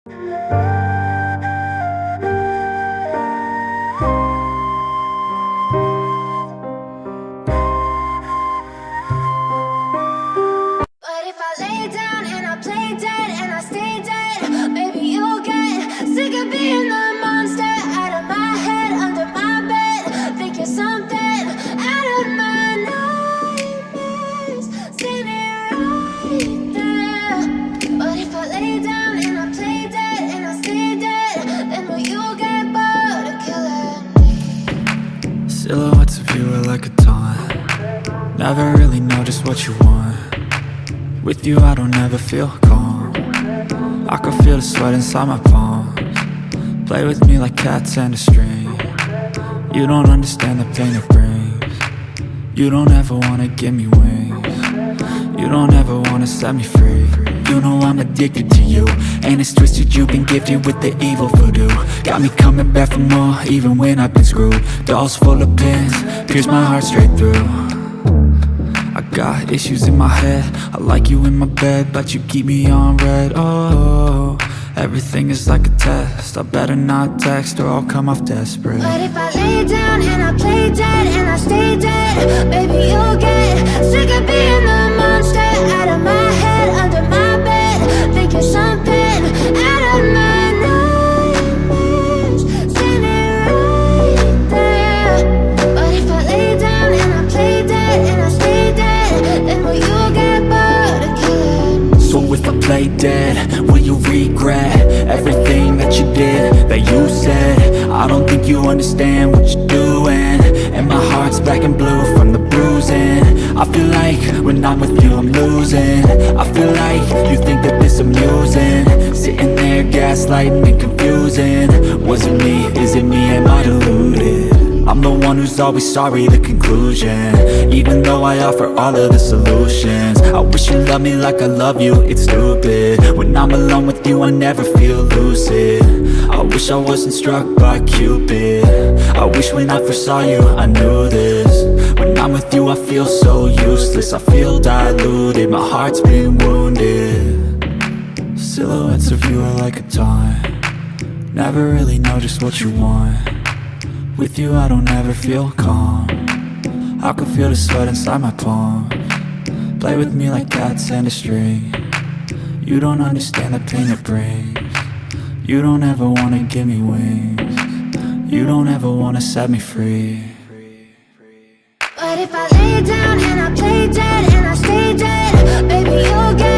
But if I lay down and I play dead and I stay dead, maybe you'll get sick of being the monster out of my head, under my bed. Think you're something out of my nightmares, standing right there. But if I lay down and I play dead and I stay dead, then will you get bored of killing me? Silhouettes of you are like a taunt. Never really know just what you want. With you I don't ever feel calm. I can feel the sweat inside my palms. Play with me like cats and a string. You don't understand the pain it brings. You don't ever wanna give me wings. You don't ever wanna set me free. You know I'm addicted to you, and it's twisted, you've been gifted with the evil voodoo. Got me coming back for more, even when I've been screwed. Dolls full of pins, pierce my heart straight through. I got issues in my head, I like you in my bed, but you keep me on red. Oh, everything is like a test, I better not text or I'll come off desperate. But if I lay down and I play dead and I stay dead, maybe you'll get sick of being the monster out of my head, under my bed. Think you're something out of my nightmares, standing right there. But if I lay down and I play dead and I stay dead, then will you get bored of killing me? So if I play dead, will you regret everything that you did, that you said? I don't think you understand what you're doing, and my heart's black and blue from the bruising. I feel like when I'm with you I'm losing. I feel like you think that this amusing, sitting there gaslighting and confusing. Was it me? Is it me? Am I deluded? I'm the one who's always sorry, the conclusion. Even though I offer all of the solutions, I wish you loved me like I love you, it's stupid. When I'm alone with you I never feel lucid. I wish I wasn't struck by Cupid. I wish when I first saw you I knew this. When I'm with you I feel so useless, I feel diluted, my heart's been wounded. Silhouettes of you are like a taunt. Never really know just what you want. With you I don't ever feel calm. I can feel the sweat inside my palms. Play with me like cats and a string. You don't understand the pain it brings. You don't ever wanna give me wings. You don't ever wanna set me free. But if I lay down and I play dead and I stay dead, maybe you'll get